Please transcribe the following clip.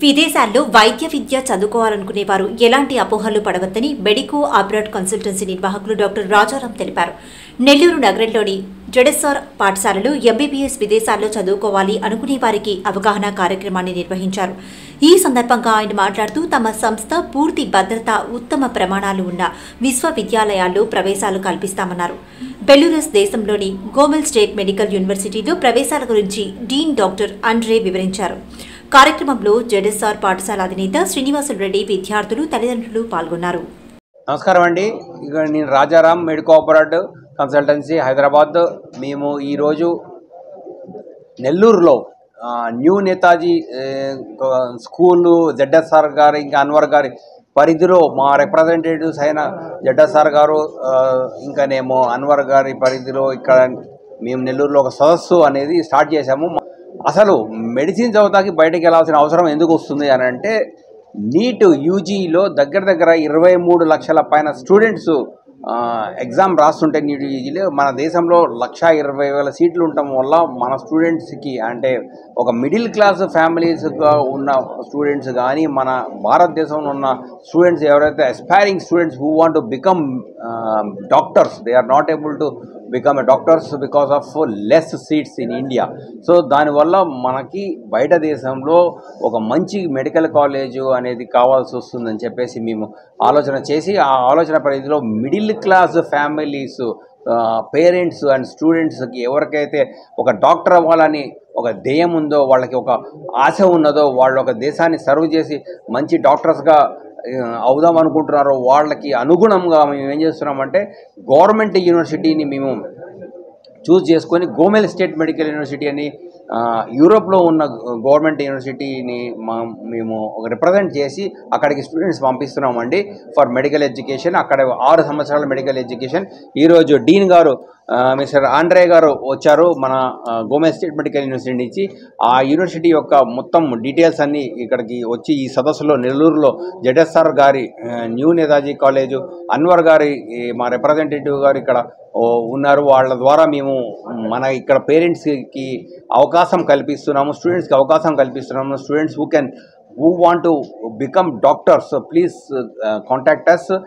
విదేశాల్లో వైద్య విద్య చదువుకోవాలనుకునేవారు ఎలాంటి అపోహలు పడవద్దని మెడికో అబ్రాడ్ కన్సల్టెన్సీ నిర్వాహకులు డాక్టర్ రాజారాం తెలిపారు. నెల్లూరు నగరంలోని జెడ్ఎస్ఆర్ పాఠశాలలో ఎంబీబీఎస్ విదేశాల్లో చదువుకోవాలి అనుకునే వారికి అవగాహన కార్యక్రమాన్ని నిర్వహించారు. ఈ సందర్భంగా ఆయన మాట్లాడుతూ తమ సంస్థ పూర్తి భద్రత, ఉత్తమ ప్రమాణాలు ఉన్న విశ్వవిద్యాలయాల్లో ప్రవేశాలు కల్పిస్తామన్నారు. బెలూరస్ దేశంలోని గోమెల్ స్టేట్ మెడికల్ యూనివర్సిటీలో ప్రవేశాల గురించి డీన్ డాక్టర్ ఆండ్రే వివరించారు. కార్యక్రమంలో జెడ్ఎస్ఆర్ పాఠశాల అధినేత శ్రీనివాసులు రెడ్డి, విద్యార్థులు, తల్లిదండ్రులు పాల్గొన్నారు. నమస్కారం అండి. ఇక నేను Rajaram medico abroad consultancy Hyderabad. మేము ఈరోజు నెల్లూరులో న్యూ నేతాజీ స్కూలు జెడ్ఎస్ఆర్ గారు ఇంకా అన్వర్ గారి పరిధిలో మా రిప్రజెంటేటివ్స్ అయిన జెడ్ఎస్ఆర్ గారు ఇంకానేమో అన్వర్ గారి పరిధిలో ఇక్కడ మేము నెల్లూరులో ఒక సదస్సు అనేది స్టార్ట్ చేశాము. అసలు మెడిసిన్ చదువుతాకి బయటకు వెళ్ళాల్సిన అవసరం ఎందుకు వస్తుంది అని అంటే, నీట్ యూజీలో దగ్గర 23 లక్షల పైన స్టూడెంట్స్ ఎగ్జామ్ రాస్తుంటే నీట్ యూజీలో మన దేశంలో 1,20,000 సీట్లు ఉండటం వల్ల మన స్టూడెంట్స్కి అంటే ఒక మిడిల్ క్లాస్ ఫ్యామిలీస్గా ఉన్న స్టూడెంట్స్ కానీ మన భారతదేశంలో ఉన్న స్టూడెంట్స్ ఎవరైతే aspiring students who want to become doctors, they are not able to become doctors because of less seats in India. So దానివల్ల మనకి బయట దేశంలో ఒక మంచి మెడికల్ కాలేజు అనేది కావాల్సి వస్తుందని చెప్పేసి మేము ఆలోచన చేసి, ఆ ఆలోచన పరిధిలో middle class families parents and స్టూడెంట్స్కి ఎవరికైతే ఒక డాక్టర్ అవ్వాలని ఒక ధ్యేయం ఉందో, వాళ్ళకి ఒక ఆశ ఉన్నదో, వాళ్ళు ఒక దేశాన్ని సర్వ్ చేసి మంచి డాక్టర్స్గా అవుదాం అనుకుంటున్నారో వాళ్ళకి అనుగుణంగా మేము ఏం చేస్తున్నామంటే గవర్నమెంట్ యూనివర్సిటీని మేము చూస్ చేసుకొని గోమెల్ స్టేట్ మెడికల్ యూనివర్సిటీ అని యూరోప్లో ఉన్న గవర్నమెంట్ యూనివర్సిటీని మేము రిప్రజెంట్ చేసి అక్కడికి స్టూడెంట్స్ పంపిస్తున్నామండి ఫర్ మెడికల్ ఎడ్యుకేషన్. అక్కడ 6 సంవత్సరాల మెడికల్ ఎడ్యుకేషన్. ఈరోజు డీన్ గారు మిస్టర్ ఆండ్రే గారు వచ్చారు మన గోమెల్ స్టేట్ మెడికల్ యూనివర్సిటీ నుంచి. ఆ యూనివర్సిటీ యొక్క మొత్తం డీటెయిల్స్ అన్నీ ఇక్కడికి వచ్చి ఈ సదస్సులో నెల్లూరులో జెడ్ఎస్ఆర్ గారి న్యూ నేతాజీ కాలేజు, అన్వర్ గారి మా రిప్రజెంటేటివ్ గారు ఇక్కడ ఉన్నారు. వాళ్ళ ద్వారా మేము మన ఇక్కడ పేరెంట్స్కి అవకాశం కల్పిస్తున్నాము, స్టూడెంట్స్కి అవకాశం కల్పిస్తున్నాము. Students who want to become doctors, so please contact us.